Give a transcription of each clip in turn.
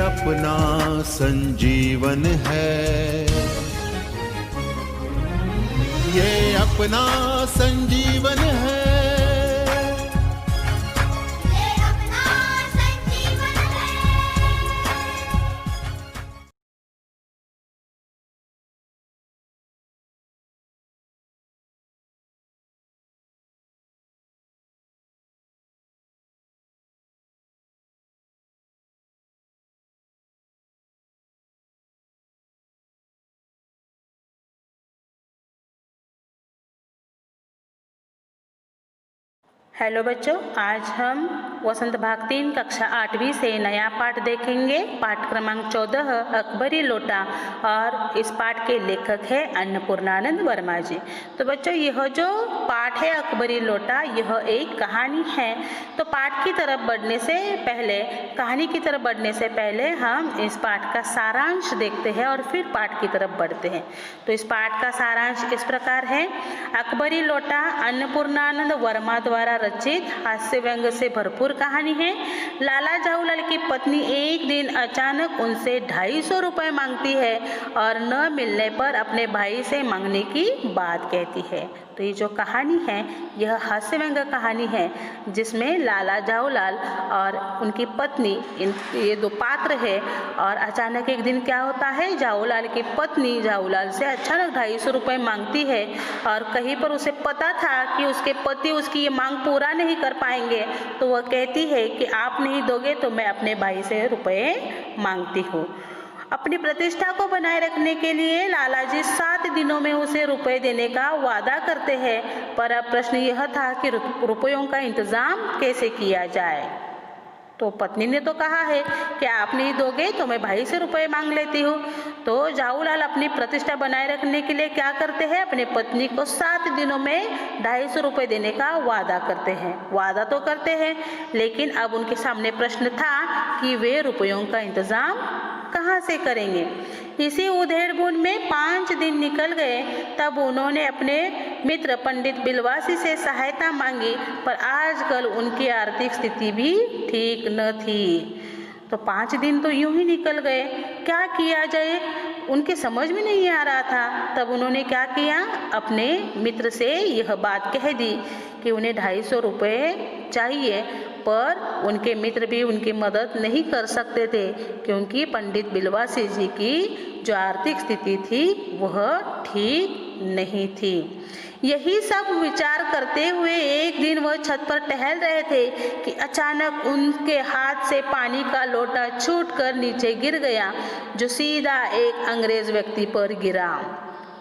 अपना संजीवन है, ये अपना संजीवन है। हेलो बच्चों, आज हम वसंत भाग 3 कक्षा 8वीं से नया पाठ देखेंगे। पाठ क्रमांक 14 अकबरी लोटा, और इस पाठ के लेखक है अन्नपूर्णानंद वर्मा जी। तो बच्चों, यह जो पाठ है अकबरी लोटा, यह एक कहानी है। तो पाठ की तरफ बढ़ने से पहले, कहानी की तरफ बढ़ने से पहले हम इस पाठ का सारांश देखते हैं और फिर पाठ की तरफ बढ़ते हैं। तो इस पाठ का सारांश इस प्रकार है। अकबरी लोटा अन्नपूर्णानंद वर्मा द्वारा रचित हास्य व्यंग से भरपूर कहानी है। लाला जाऊलाल की पत्नी एक दिन अचानक उनसे 250 रुपये मांगती है और न मिलने पर अपने भाई से मांगने की बात कहती है। तो ये जो कहानी है, यह हास्य व्यंग कहानी है, जिसमें लाला जाऊलाल और उनकी पत्नी, ये दो पात्र है। और अचानक एक दिन क्या होता है, जाऊलाल की पत्नी जाऊलाल से अचानक 250 रुपये मांगती है, और कहीं पर उसे पता था कि उसके पति उसकी ये मांग पूरा नहीं कर पाएंगे। तो वह कहती है कि आप नहीं दोगे तो मैं अपने भाई से रुपये मांगती हूँ। अपनी प्रतिष्ठा को बनाए रखने के लिए लालाजी 7 दिनों में उसे रुपए देने का वादा करते हैं। पर अब प्रश्न यह था कि रुपयों का इंतजाम कैसे किया जाए। तो पत्नी ने तो कहा है कि आप नहीं दोगे तो मैं भाई से रुपए मांग लेती हूँ। तो जाऊलाल अपनी प्रतिष्ठा बनाए रखने के लिए क्या करते हैं, अपनी पत्नी को 7 दिनों में 250 रुपये देने का वादा करते हैं। वादा तो करते हैं, लेकिन अब उनके सामने प्रश्न था कि वे रुपयों का इंतजाम कहाँ से करेंगे। इसी उधेड़-बुन में 5 दिन निकल गए। तब उन्होंने अपने मित्र पंडित बिलवासी से सहायता मांगी, पर आजकल उनकी आर्थिक स्थिति भी ठीक न थी। तो 5 दिन तो यूं ही निकल गए, क्या किया जाए उनके समझ में नहीं आ रहा था। तब उन्होंने क्या किया, अपने मित्र से यह बात कह दी कि उन्हें 250 रुपये चाहिए, पर उनके मित्र भी उनकी मदद नहीं कर सकते थे, क्योंकि पंडित बिलवासी जी की जो आर्थिक स्थिति थी वह ठीक नहीं थी। यही सब विचार करते हुए एक दिन वह छत पर टहल रहे थे कि अचानक उनके हाथ से पानी का लोटा छूटकर नीचे गिर गया, जो सीधा एक अंग्रेज व्यक्ति पर गिरा।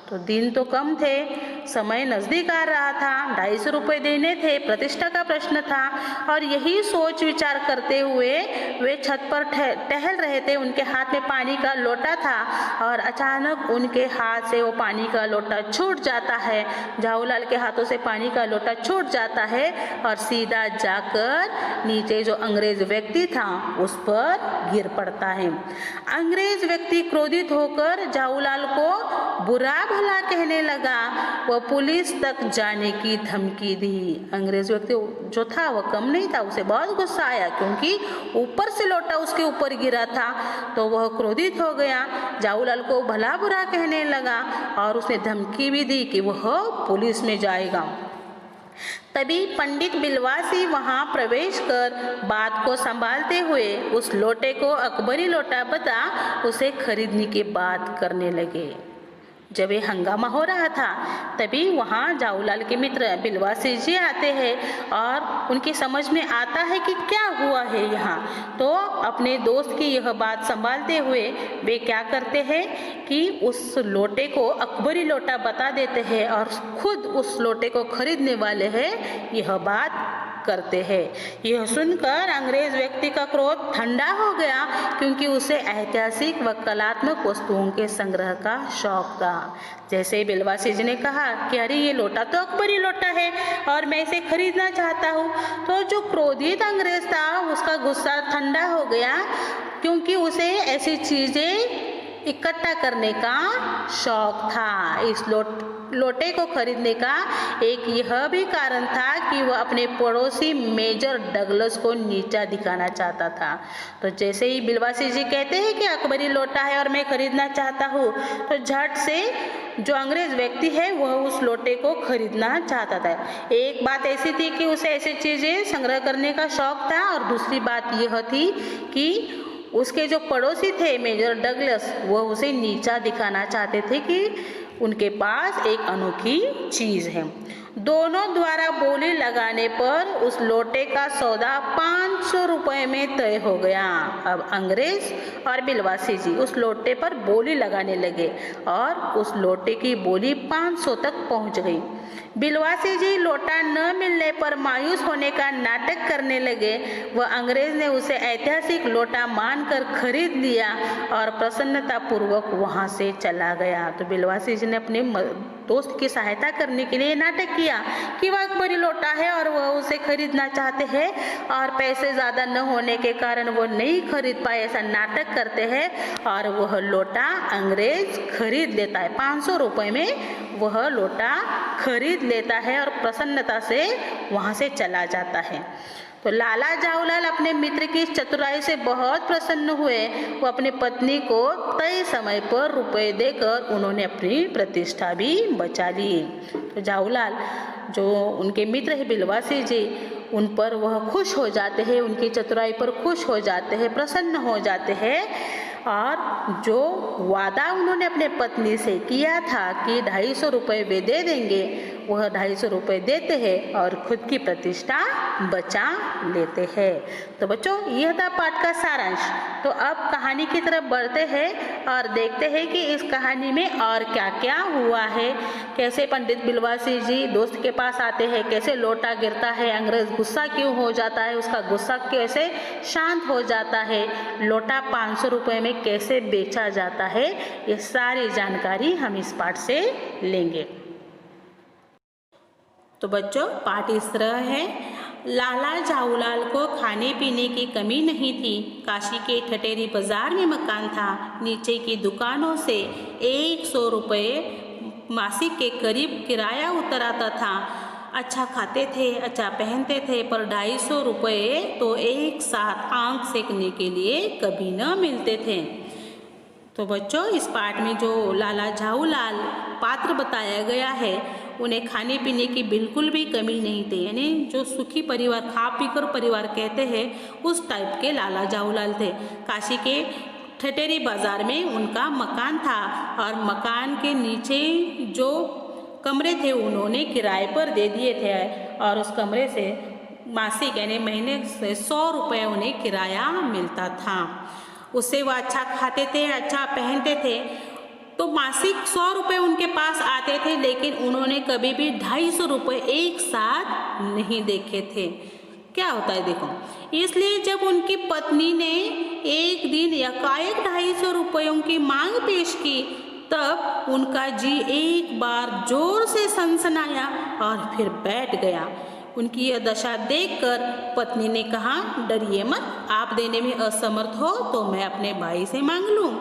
तो दिन तो कम थे, समय नज़दीक आ रहा था, 250 रुपये देने थे, प्रतिष्ठा का प्रश्न था। और यही सोच विचार करते हुए वे छत पर टहल रहे थे। उनके हाथ में पानी का लोटा था और अचानक उनके हाथ से वो पानी का लोटा छूट जाता है। जाऊलाल के हाथों से पानी का लोटा छूट जाता है और सीधा जाकर नीचे जो अंग्रेज व्यक्ति था उस पर गिर पड़ता है। अंग्रेज व्यक्ति क्रोधित होकर जाऊलाल को बुरा भला कहने लगा। वह पुलिस तक जाने की धमकी दी। अंग्रेज व्यक्ति जो था वह कम नहीं था, उसे बहुत गुस्सा आया, क्योंकि ऊपर से लोटा उसके ऊपर गिरा था। तो वह क्रोधित हो गया, जाऊलाल को भला बुरा कहने लगा और उसने धमकी भी दी कि वह पुलिस में जाएगा। तभी पंडित बिलवासी वहां प्रवेश कर बात को संभालते हुए उस लोटे को अकबरी लोटा बता उसे खरीदने की बात करने लगे। जब ये हंगामा हो रहा था, तभी वहाँ जाऊलाल के मित्र बिलवासी जी आते हैं और उनकी समझ में आता है कि क्या हुआ है यहाँ। तो अपने दोस्त की यह बात संभालते हुए वे क्या करते हैं कि उस लोटे को अकबरी लोटा बता देते हैं और खुद उस लोटे को खरीदने वाले हैं यह बात करते हैं। यह सुनकर अंग्रेज व्यक्ति का क्रोध ठंडा हो गया, क्योंकि उसे ऐतिहासिक व कलात्मक वस्तुओं के संग्रह का शौक था। जैसे ही बिलवासी जी ने कहा कि अरे ये लोटा तो अकबरी लोटा है और मैं इसे खरीदना चाहता हूँ, तो जो क्रोधित अंग्रेज था उसका गुस्सा ठंडा हो गया, क्योंकि उसे ऐसी चीजें इकट्ठा करने का शौक था। इस लोटे को खरीदने का एक यह भी कारण था कि वह अपने पड़ोसी मेजर डगलस को नीचा दिखाना चाहता था। तो जैसे ही बिलवासी जी कहते हैं कि अकबरी लोटा है और मैं खरीदना चाहता हूँ, तो झट से जो अंग्रेज व्यक्ति है वह उस लोटे को खरीदना चाहता था। एक बात ऐसी थी कि उसे ऐसी चीज़ें संग्रह करने का शौक था, और दूसरी बात यह थी कि उसके जो पड़ोसी थे मेजर डगलस, वह उसे नीचा दिखाना चाहते थे कि उनके पास एक अनोखी चीज़ है। दोनों द्वारा बोली लगाने पर उस लोटे का सौदा 500 रुपये में तय हो गया। अब अंग्रेज और बिलवासी जी उस लोटे पर बोली लगाने लगे और उस लोटे की बोली 500 तक पहुंच गई। बिलवासी जी लोटा न मिलने पर मायूस होने का नाटक करने लगे। वह अंग्रेज ने उसे ऐतिहासिक लोटा मानकर खरीद लिया और प्रसन्नतापूर्वक वहां से चला गया। तो बिलवासी जी ने अपने दोस्त की सहायता करने के लिए नाटक किया कि वह अकबरी लोटा है और वह उसे खरीदना चाहते हैं, और पैसे ज़्यादा न होने के कारण वो नहीं खरीद पाए, ऐसा नाटक करते हैं, और वह लोटा अंग्रेज खरीद लेता है। 500 रुपये में वह लोटा खरीद लेता है और प्रसन्नता से वहाँ से चला जाता है। तो लाला जाऊलाल अपने मित्र की चतुराई से बहुत प्रसन्न हुए। वो अपनी पत्नी को तय समय पर रुपए देकर उन्होंने अपनी प्रतिष्ठा भी बचा ली। तो जाऊलाल जो उनके मित्र है बिलवासी जी, उन पर वह खुश हो जाते हैं, उनकी चतुराई पर खुश हो जाते हैं, प्रसन्न हो जाते हैं, और जो वादा उन्होंने अपने पत्नी से किया था कि 250 रुपये वे दे देंगे, वह 250 रुपये देते हैं और खुद की प्रतिष्ठा बचा लेते हैं। तो बच्चों, यह था पाठ का सारांश। तो अब कहानी की तरफ बढ़ते हैं और देखते हैं कि इस कहानी में और क्या क्या हुआ है। कैसे पंडित बिलवासी जी दोस्त के पास आते हैं, कैसे लोटा गिरता है, अंग्रेज गुस्सा क्यों हो जाता है, उसका गुस्सा कैसे शांत हो जाता है, लोटा 500 रुपये में कैसे बेचा जाता है, ये सारी जानकारी हम इस पाठ से लेंगे। तो बच्चों, पाठ इस तरह है। लाला जाऊलाल को खाने पीने की कमी नहीं थी। काशी के ठटेरी बाजार में मकान था। नीचे की दुकानों से 100 रुपये मासिक के करीब किराया उतर आता था। अच्छा खाते थे, अच्छा पहनते थे, पर 250 रुपये तो एक साथ आंख सेकने के लिए कभी न मिलते थे। तो बच्चों, इस पाठ में जो लाला जाऊलाल पात्र बताया गया है, उन्हें खाने पीने की बिल्कुल भी कमी नहीं थी। यानी जो सुखी परिवार, खा पी कर परिवार कहते हैं, उस टाइप के लाला जाऊलाल थे। काशी के ठटेरी बाजार में उनका मकान था और मकान के नीचे जो कमरे थे उन्होंने किराए पर दे दिए थे, और उस कमरे से मासिक यानी महीने से 100 रुपये उन्हें किराया मिलता था। उससे वो अच्छा खाते थे, अच्छा पहनते थे। तो मासिक 100 रुपये उनके पास आते थे, लेकिन उन्होंने कभी भी 250 रुपये एक साथ नहीं देखे थे। क्या होता है देखो, इसलिए जब उनकी पत्नी ने एक दिन एकाएक 250 रुपयों की मांग पेश की, तब उनका जी एक बार जोर से सनसनाया और फिर बैठ गया। उनकी यह दशा देखकर पत्नी ने कहा, डरिए मत, आप देने में असमर्थ हो तो मैं अपने भाई से मांग लूं।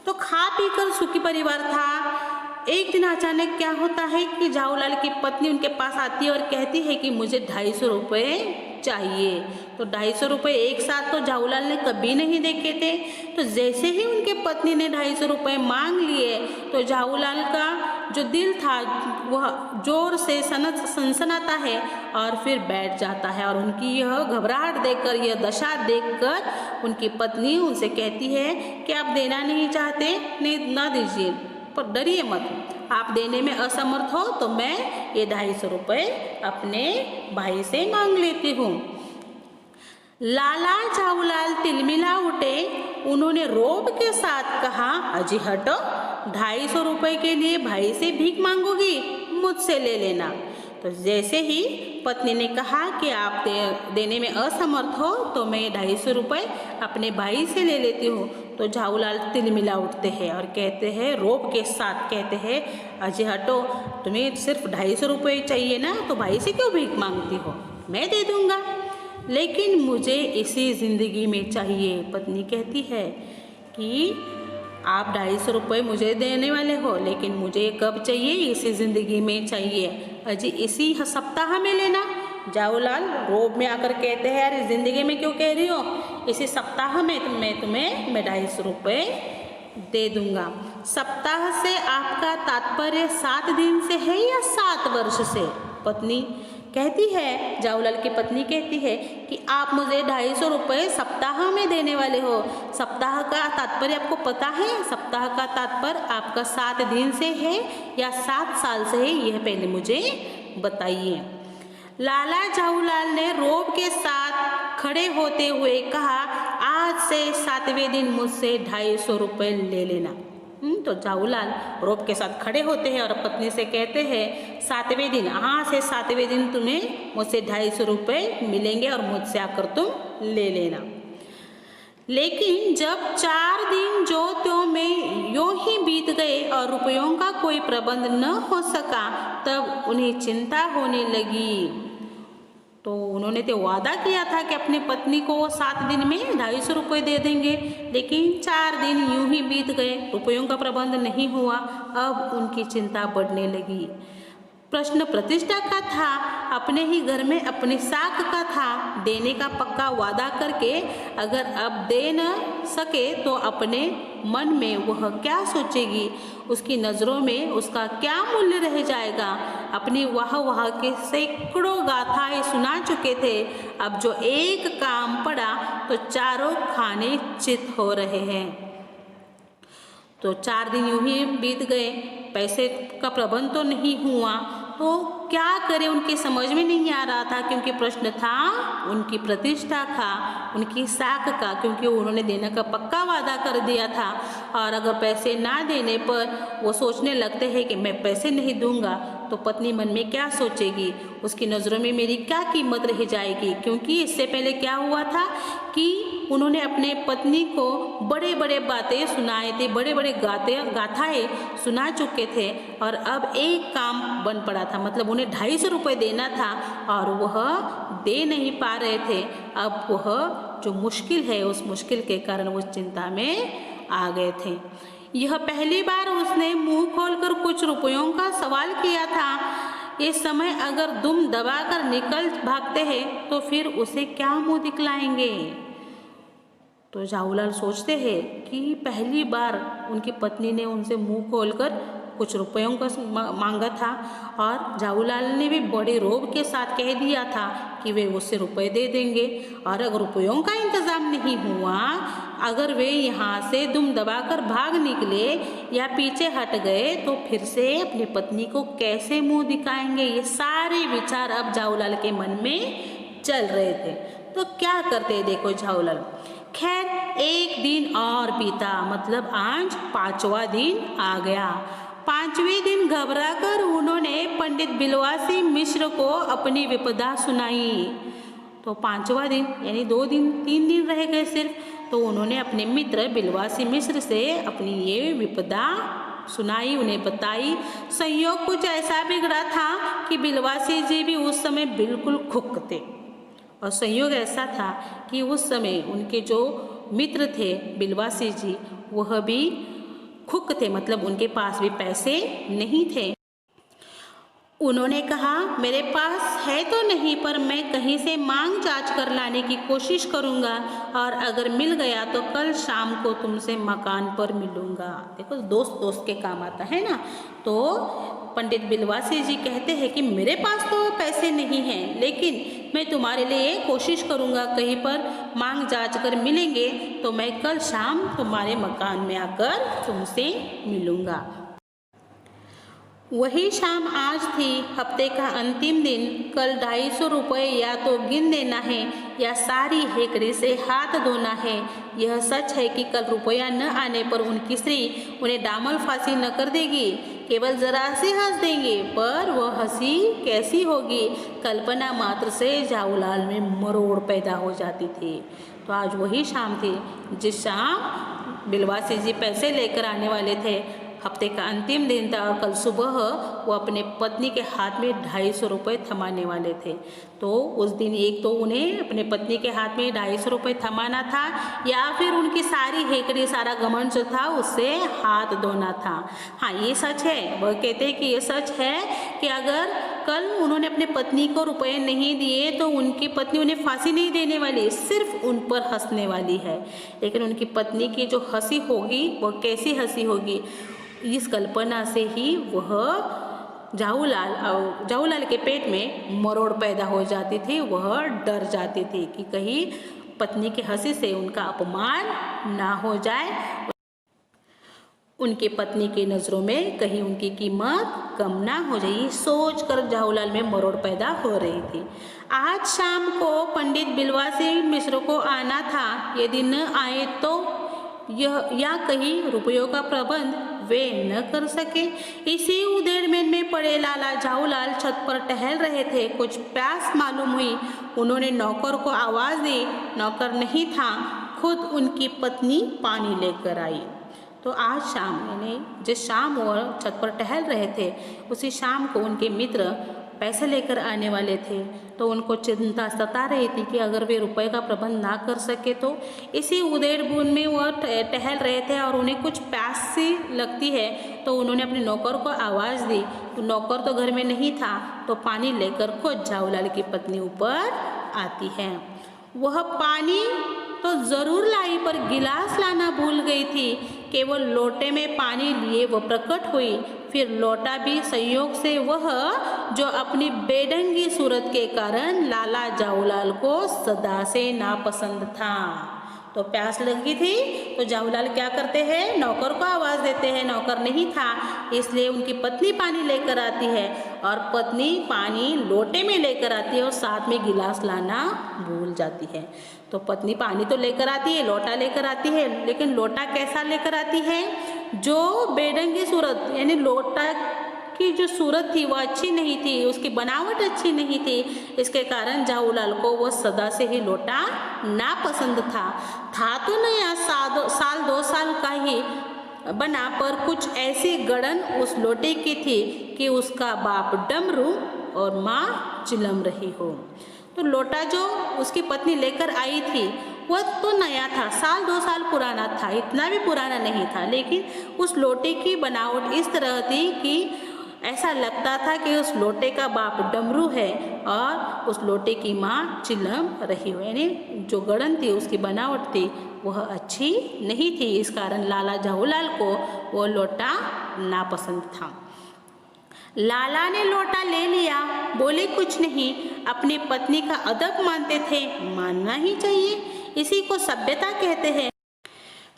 तो खा पी कर सुखी परिवार था। एक दिन अचानक क्या होता है कि जाऊलाल की पत्नी उनके पास आती है और कहती है कि मुझे 250 रुपये चाहिए। तो 250 रुपये एक साथ तो जाऊलाल ने कभी नहीं देखे थे। तो जैसे ही उनके पत्नी ने 250 रुपये मांग लिए, तो जाऊलाल का जो दिल था वह जोर से सनसनाता है और फिर बैठ जाता है। और उनकी यह घबराहट देखकर, यह दशा देखकर उनकी पत्नी उनसे कहती है कि आप देना नहीं चाहते, नहीं ना दीजिए, पर डरिए मत, आप देने में असमर्थ हो तो मैं ये 250 रुपये अपने भाई से मांग लेती हूँ। लाला जाऊलाल तिलमिला उठे। उन्होंने रोब के साथ कहा, अजी हटो, 250 रुपये के लिए भाई से भीख मांगोगी, मुझसे ले लेना। तो जैसे ही पत्नी ने कहा कि आप देने में असमर्थ हो तो मैं 250 रुपये अपने भाई से ले लेती हूँ, तो जाऊलाल तिलमिला उठते हैं और कहते हैं, रोब के साथ कहते हैं, अजी हटो, तुम्हें सिर्फ 250 रुपये चाहिए ना, तो भाई से क्यों भीख मांगती हो, मैं दे दूँगा, लेकिन मुझे इसी ज़िंदगी में चाहिए। पत्नी कहती है कि आप 250 रुपये मुझे देने वाले हो, लेकिन मुझे कब चाहिए? इसी ज़िंदगी में चाहिए। अजी इसी सप्ताह में लेना। जाऊलाल रोब में आकर कहते हैं, यार ज़िंदगी में क्यों कह रही हो? इसी सप्ताह में मैं तुम्हें 250 रुपये दे दूंगा। सप्ताह से आपका तात्पर्य 7 दिन से है या 7 वर्ष से? पत्नी कहती है, जाऊलाल की पत्नी कहती है कि आप मुझे 250 रुपये सप्ताह में देने वाले हो। सप्ताह का तात्पर्य आपको पता है? सप्ताह का तात्पर्य आपका 7 दिन से है या 7 साल से है, यह पहले मुझे बताइए। लाला जाऊलाल ने रोब के साथ खड़े होते हुए कहा, आज से 7वें दिन मुझसे 250 रुपये ले लेना। तो जाऊलाल रोब के साथ खड़े होते हैं और पत्नी से कहते हैं, 7वें दिन, आज से 7वें दिन तुम्हें मुझसे 250 रुपये मिलेंगे और मुझसे आकर तुम ले लेना। लेकिन जब 4 दिन जो त्यों में यूं ही बीत गए और रुपयों का कोई प्रबंध न हो सका, तब उन्हें चिंता होने लगी। तो उन्होंने तो वादा किया था कि अपनी पत्नी को वो 7 दिन में 250 रुपये दे देंगे, लेकिन 4 दिन यूं ही बीत गए, रुपयों का प्रबंध नहीं हुआ। अब उनकी चिंता बढ़ने लगी। प्रश्न प्रतिष्ठा का था, अपने ही घर में अपनी साख का था। देने का पक्का वादा करके अगर अब दे न सके तो अपने मन में वह क्या सोचेगी? उसकी नज़रों में उसका क्या मूल्य रह जाएगा? अपनी वाह वाह के सैकड़ों गाथाएं सुना चुके थे, अब जो एक काम पड़ा तो चारों खाने चित हो रहे हैं। तो 4 दिन यूं ही बीत गए, पैसे का प्रबंध तो नहीं हुआ, तो क्या करें उनकी समझ में नहीं आ रहा था, क्योंकि प्रश्न था उनकी प्रतिष्ठा का, उनकी साख का, क्योंकि उन्होंने देने का पक्का वादा कर दिया था। और अगर पैसे ना देने पर वो सोचने लगते हैं कि मैं पैसे नहीं दूंगा तो पत्नी मन में क्या सोचेगी, उसकी नज़रों में मेरी क्या कीमत रह जाएगी। क्योंकि इससे पहले क्या हुआ था कि उन्होंने अपने पत्नी को बड़े बड़े बातें सुनाए थे, बड़े बड़े गाथाएँ सुना चुके थे, और अब एक काम बन पड़ा था, मतलब उन्हें 250 रुपये देना था और वह दे नहीं पा रहे थे। अब वह जो मुश्किल है, उस मुश्किल के कारण वो चिंता में आ गए थे। यह पहली बार उसने मुंह खोलकर कुछ रुपयों का सवाल किया था। इस समय अगर दुम दबाकर निकल भागते हैं तो फिर उसे क्या मुंह दिखलाएंगे? तो जाऊलाल सोचते हैं कि पहली बार उनकी पत्नी ने उनसे मुंह खोलकर कुछ रुपयों का मांगा था, और जाऊलाल ने भी बड़े रोब के साथ कह दिया था कि वे उससे रुपए दे देंगे। और अगर रुपयों का इंतज़ाम नहीं हुआ, अगर वे यहाँ से दुम दबाकर भाग निकले या पीछे हट गए तो फिर से अपनी पत्नी को कैसे मुंह दिखाएंगे? ये सारे विचार अब जाऊलाल के मन में चल रहे थे। तो क्या करते देखो जाऊलाल। खैर, एक दिन और बीता, मतलब आज 5वां दिन आ गया। 5वें दिन घबराकर उन्होंने पंडित बिलवासी मिश्र को अपनी विपदा सुनाई। तो 5वां दिन यानी 3 दिन रह गए सिर्फ, तो उन्होंने अपने मित्र बिलवासी मिश्र से अपनी ये विपदा सुनाई, उन्हें बताई। संयोग कुछ ऐसा बिगड़ा था कि बिलवासी जी भी उस समय बिल्कुल खुक थे, और संयोग ऐसा था कि उस समय उनके जो मित्र थे बिलवासी जी, वह भी खुक थे, मतलब उनके पास भी पैसे नहीं थे। उन्होंने कहा, मेरे पास है तो नहीं, पर मैं कहीं से मांग जांच कर लाने की कोशिश करूंगा, और अगर मिल गया तो कल शाम को तुमसे मकान पर मिलूंगा। देखो, दोस्त दोस्त के काम आता है ना। तो पंडित बिलवासी जी कहते हैं कि मेरे पास तो पैसे नहीं हैं, लेकिन मैं तुम्हारे लिए कोशिश करूंगा, कहीं पर मांग जांच कर मिलेंगे तो मैं कल शाम तुम्हारे मकान में आकर तुमसे मिलूंगा। वही शाम आज थी, हफ्ते का अंतिम दिन। कल 250 रुपये या तो गिन देना है या सारी हेकड़ी से हाथ धोना है। यह सच है कि कल रुपया न आने पर उनकी स्त्री उन्हें डामल फांसी न कर देगी, केवल जरा से हंस देंगे, पर वह हंसी कैसी होगी, कल्पना मात्र से जाऊलाल में मरोड़ पैदा हो जाती थी। तो आज वही शाम थी जिस शाम बिलवासी जी पैसे लेकर आने वाले थे। हफ्ते का अंतिम दिन था और कल सुबह वो अपने पत्नी के हाथ में 250 रुपये थमाने वाले थे। तो उस दिन एक तो उन्हें अपने पत्नी के हाथ में 250 रुपये थमाना था या फिर उनकी सारी हेकड़ी सारा घमंड जो था उससे हाथ धोना था। हाँ, ये सच है। वह कहते हैं कि ये सच है कि अगर कल उन्होंने अपने पत्नी को रुपए नहीं दिए तो उनकी पत्नी उन्हें फांसी नहीं देने वाली, सिर्फ उन पर हंसने वाली है। लेकिन उनकी पत्नी की जो हंसी होगी वह कैसी हंसी होगी, इस कल्पना से ही वह जाऊलाल के पेट में मरोड़ पैदा हो जाती थी। वह डर जाती थी कि कहीं पत्नी की हंसी से उनका अपमान ना हो जाए, उनकी पत्नी की नज़रों में कहीं उनकी कीमत कम ना हो जाए। ये सोच कर जाऊलाल में मरोड़ पैदा हो रही थी। आज शाम को पंडित बिलवासी मिश्र को आना था। यदि न आए तो या कहीं रुपयों का प्रबंध वे न कर सके। इसी उधेड़मेन में पड़े लाला जाऊलाल छत पर टहल रहे थे। कुछ प्यास मालूम हुई। उन्होंने नौकर को आवाज़ दी। नौकर नहीं था, खुद उनकी पत्नी पानी लेकर आई। तो आज शाम, यानी जिस शाम वो छत पर टहल रहे थे, उसी शाम को उनके मित्र पैसे लेकर आने वाले थे। तो उनको चिंता सता रही थी कि अगर वे रुपए का प्रबंध ना कर सके तो। इसी उधेड़-बुन में वह टहल रहे थे और उन्हें कुछ प्यास सी लगती है। तो उन्होंने अपने नौकर को आवाज़ दी। तो नौकर तो घर में नहीं था, तो पानी लेकर खुद जाऊलाल की पत्नी ऊपर आती है। वह पानी तो ज़रूर लाई, पर गिलास लाना भूल गई थी। केवल लोटे में पानी लिए वह प्रकट हुई। फिर लौटा भी संयोग से वह जो अपनी बेढंगी सूरत के कारण लाला जाऊलाल को सदा से नापसंद था। तो प्यास लगी थी तो जाऊलाल क्या करते हैं, नौकर को आवाज़ देते हैं। नौकर नहीं था, इसलिए उनकी पत्नी पानी लेकर आती है और पत्नी पानी लोटे में लेकर आती है और साथ में गिलास लाना भूल जाती है। तो पत्नी पानी तो लेकर आती है, लोटा लेकर आती है, लेकिन लोटा कैसा लेकर आती है, जो बेढंगी सूरत, यानी लोटा की जो सूरत थी वह अच्छी नहीं थी, उसकी बनावट अच्छी नहीं थी। इसके कारण जाऊलाल को वह सदा से ही लोटा नापसंद था तो नया साल 2 साल का ही बना, पर कुछ ऐसी गड़न उस लोटे की थी कि उसका बाप डमरू और माँ चिलम रही हो। तो लोटा जो उसकी पत्नी लेकर आई थी वह तो नया था, साल 2 साल पुराना था, इतना भी पुराना नहीं था, लेकिन उस लोटे की बनावट इस तरह थी कि ऐसा लगता था कि उस लोटे का बाप डमरू है और उस लोटे की माँ चिलम रही हो। यानी जो गड़न थी, उसकी बनावट थी, वह अच्छी नहीं थी। इस कारण लाला जाऊलाल को वो लोटा नापसंद था। लाला ने लोटा ले लिया, बोले कुछ नहीं। अपनी पत्नी का अदब मानते थे, मानना ही चाहिए, इसी को सभ्यता कहते हैं।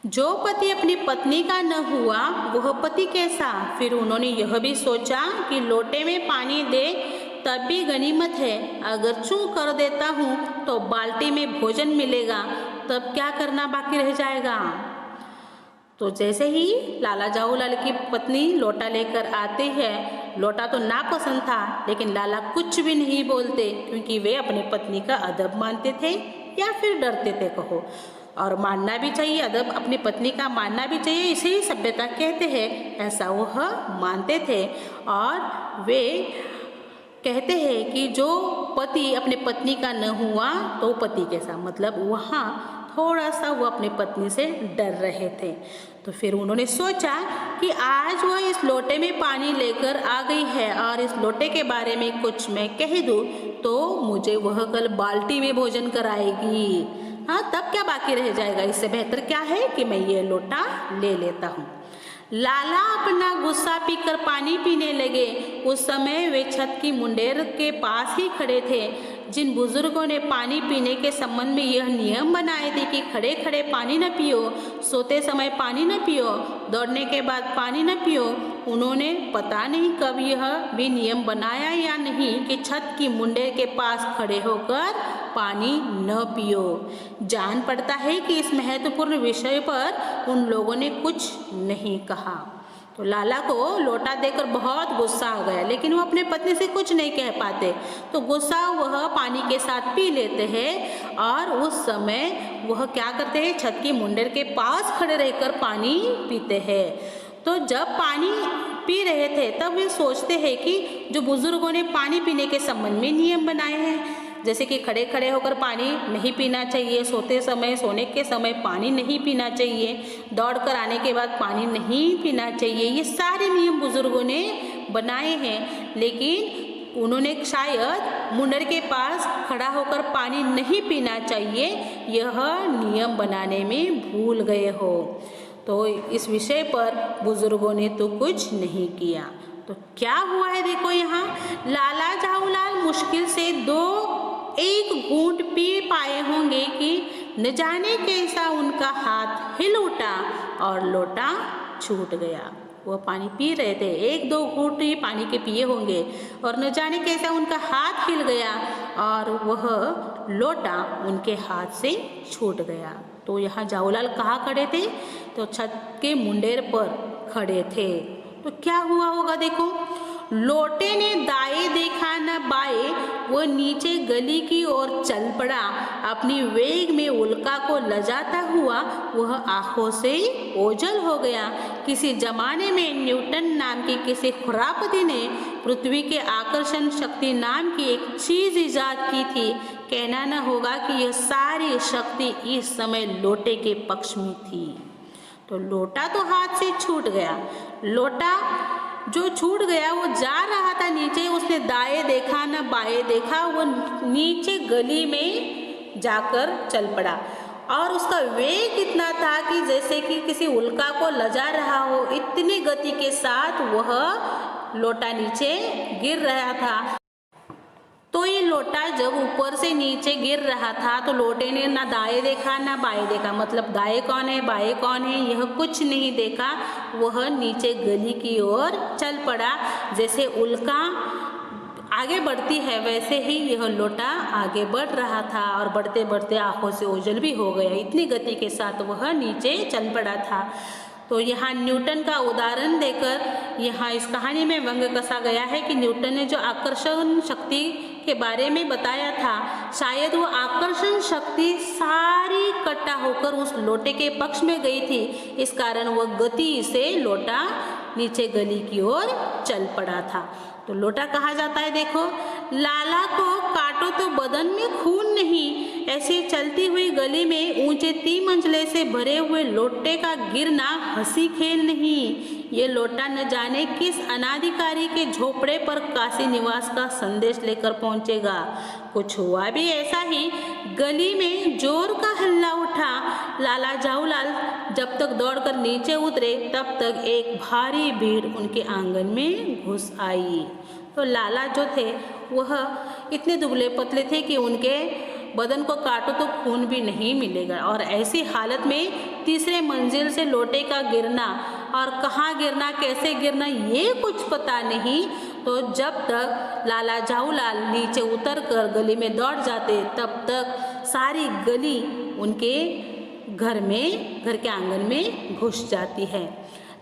जो पति अपनी पत्नी का न हुआ वह पति कैसा। फिर उन्होंने यह भी सोचा कि लोटे में पानी दे तब भी गनीमत है, अगर चूं कर देता हूँ तो बाल्टी में भोजन मिलेगा, तब क्या करना बाकी रह जाएगा। तो जैसे ही लाला जाऊलाल की पत्नी लोटा लेकर आती है, लोटा तो नापसंद था, लेकिन लाला कुछ भी नहीं बोलते, क्योंकि वे अपनी पत्नी का अदब मानते थे या फिर डरते थे कहो। और मानना भी चाहिए, अदब अपनी पत्नी का मानना भी चाहिए, इसे ही सभ्यता कहते हैं। ऐसा वह मानते थे और वे कहते हैं कि जो पति अपने पत्नी का न हुआ तो पति कैसा, मतलब वहाँ थोड़ा सा वो अपनी पत्नी से डर रहे थे। तो फिर उन्होंने सोचा कि आज वह इस लोटे में पानी लेकर आ गई है और इस लोटे के बारे में कुछ मैं कह दूँ तो मुझे वह कल बाल्टी में भोजन कराएगी। हाँ, तब क्या बाकी रह जाएगा, इससे बेहतर क्या है कि मैं ये लोटा ले लेता हूँ। लाला अपना गुस्सा पीकर पानी पीने लगे। उस समय वे छत की मुंडेर के पास ही खड़े थे। जिन बुजुर्गों ने पानी पीने के संबंध में यह नियम बनाए थे कि खड़े खड़े पानी न पियो, सोते समय पानी न पियो, दौड़ने के बाद पानी न पियो, उन्होंने पता नहीं कब यह भी नियम बनाया या नहीं कि छत की मुंडेर के पास खड़े होकर पानी न पियो। जान पड़ता है कि इस महत्वपूर्ण विषय पर उन लोगों ने कुछ नहीं कहा। तो लाला को लोटा देकर बहुत गुस्सा आ गया, लेकिन वो अपने पत्नी से कुछ नहीं कह पाते। तो गुस्सा वह पानी के साथ पी लेते हैं और उस समय वह क्या करते हैं, छत की मुंडेर के पास खड़े रहकर पानी पीते हैं। तो जब पानी पी रहे थे तब वे सोचते हैं कि जो बुजुर्गों ने पानी पीने के संबंध में नियम बनाए हैं, जैसे कि खड़े खड़े होकर पानी नहीं पीना चाहिए, सोने के समय पानी नहीं पीना चाहिए, दौड़ कर आने के बाद पानी नहीं पीना चाहिए, ये सारे नियम बुजुर्गों ने बनाए हैं। लेकिन उन्होंने शायद मुंडर के पास खड़ा होकर पानी नहीं पीना चाहिए यह नियम बनाने में भूल गए हो। तो इस विषय पर बुजुर्गों ने तो कुछ नहीं किया। तो क्या हुआ है देखो, यहाँ लाला झाऊलाल मुश्किल से एक घूंट पी पाए होंगे कि न जाने कैसा उनका हाथ हिल उठा और लोटा छूट गया। वह पानी पी रहे थे, 1-2 घूंट ही पानी के पिए होंगे और न जाने कैसा उनका हाथ हिल गया और वह लोटा उनके हाथ से छूट गया। तो यहाँ झाऊलाल कहाँ खड़े थे? तो छत के मुंडेर पर खड़े थे। तो क्या हुआ होगा देखो, लोटे ने दाएं देखा न बाएं, वो नीचे गली की ओर चल पड़ा। अपनी वेग में उल्का को लजाता हुआ वह आंखों से ओझल हो गया। किसी जमाने में न्यूटन नाम की किसी खुरापती ने पृथ्वी के आकर्षण शक्ति नाम की एक चीज इजाद की थी। कहना न होगा कि यह सारी शक्ति इस समय लोटे के पक्ष में थी। तो लोटा तो हाथ से छूट गया, लोटा जो छूट गया वो जा रहा था नीचे, उसने दाएं देखा न बाएं देखा, वो नीचे गली में जाकर चल पड़ा और उसका वेग इतना था कि जैसे कि किसी उल्का को लजा रहा हो, इतनी गति के साथ वह लोटा नीचे गिर रहा था। तो ये लोटा जब ऊपर से नीचे गिर रहा था तो लोटे ने ना दाएं देखा ना बाएं देखा, मतलब दाएं कौन है बाएं कौन है यह कुछ नहीं देखा। वह नीचे गली की ओर चल पड़ा। जैसे उल्का आगे बढ़ती है वैसे ही यह लोटा आगे बढ़ रहा था और बढ़ते बढ़ते आंखों से ओझल भी हो गया, इतनी गति के साथ वह नीचे चल पड़ा था। तो यहाँ न्यूटन का उदाहरण देकर यहाँ इस कहानी में व्यंग कसा गया है कि न्यूटन ने जो आकर्षण शक्ति के बारे में बताया था, शायद वो आकर्षण शक्ति सारी इकट्ठा होकर उस लोटे के पक्ष में गई थी, इस कारण वह गति से लोटा नीचे गली की ओर चल पड़ा था। तो लोटा कहा जाता है देखो, लाला को काटो तो बदन में खून नहीं, ऐसे चलती हुई गली में ऊंचे 3 मंजिले से भरे हुए लोटे का गिरना हंसी खेल नहीं। ये लोटा न जाने किस अनाधिकारी के झोपड़े पर काशी निवास का संदेश लेकर पहुंचेगा। कुछ हुआ भी ऐसा ही, गली में जोर का हल्ला उठा। लाला झाऊलाल जब तक दौड़कर नीचे उतरे तब तक एक भारी भीड़ उनके आंगन में घुस आई। तो लाला जो थे वह इतने दुबले पतले थे कि उनके बदन को काटो तो खून भी नहीं मिलेगा, और ऐसी हालत में 3रे मंजिल से लोटे का गिरना और कहाँ गिरना कैसे गिरना ये कुछ पता नहीं। तो जब तक लाला झाऊलाल नीचे उतरकर गली में दौड़ जाते तब तक सारी गली उनके घर के आंगन में घुस जाती है।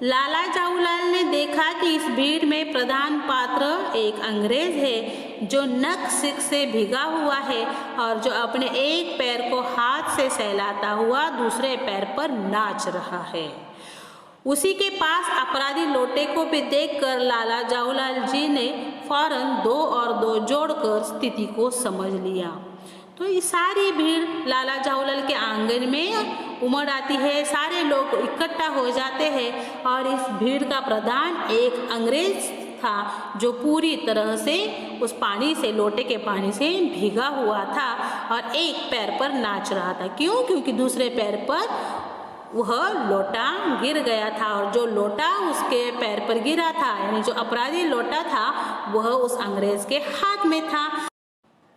लाला झाऊलाल ने देखा कि इस भीड़ में प्रधान पात्र एक अंग्रेज है जो नक सिक से भीगा हुआ है और जो अपने एक पैर को हाथ से सहलाता हुआ दूसरे पैर पर नाच रहा है। उसी के पास अपराधी लोटे को भी देखकर लाला झाऊलाल जी ने फौरन 2 और 2 जोड़कर स्थिति को समझ लिया। तो ये सारी भीड़ लाला झाऊलाल के आंगन में उमड़ आती है, सारे लोग इकट्ठा हो जाते हैं और इस भीड़ का प्रधान एक अंग्रेज था जो पूरी तरह से उस पानी से, लोटे के पानी से भीगा हुआ था और एक पैर पर नाच रहा था। क्यों? क्योंकि दूसरे पैर पर वह लोटा गिर गया था और जो लोटा उसके पैर पर गिरा था, यानी जो अपराधी लोटा था वह उस अंग्रेज के हाथ में था।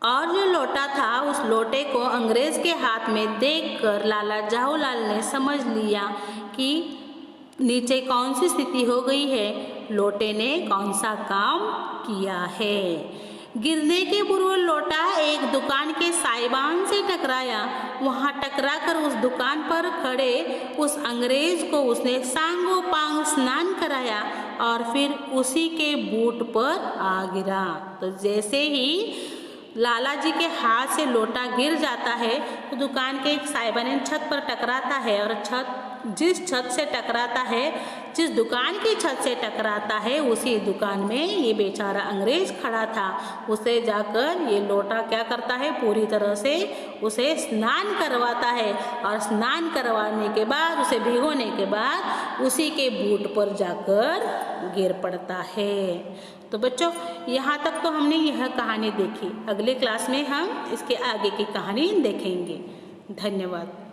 और जो लोटा था उस लोटे को अंग्रेज के हाथ में देखकर लाला झाऊलाल ने समझ लिया कि नीचे कौन सी स्थिति हो गई है, लोटे ने कौन सा काम किया है। गिरने के पूर्व लोटा एक दुकान के साइबान से टकराया। वहां टकराकर उस दुकान पर खड़े उस अंग्रेज को उसने सांगो पांग स्नान कराया और फिर उसी के बूट पर आ गिरा। तो जैसे ही लाला जी के हाथ से लोटा गिर जाता है तो दुकान के एक साइबान छत पर टकराता है और छत जिस छत से टकराता है, जिस दुकान की छत से टकराता है, उसी दुकान में ये बेचारा अंग्रेज खड़ा था। उसे जाकर ये लोटा क्या करता है, पूरी तरह से उसे स्नान करवाता है और स्नान करवाने के बाद, उसे भिगोने के बाद उसी के बूट पर जाकर गिर पड़ता है। तो बच्चों, यहाँ तक तो हमने यह कहानी देखी। अगले क्लास में हम इसके आगे की कहानी देखेंगे। धन्यवाद।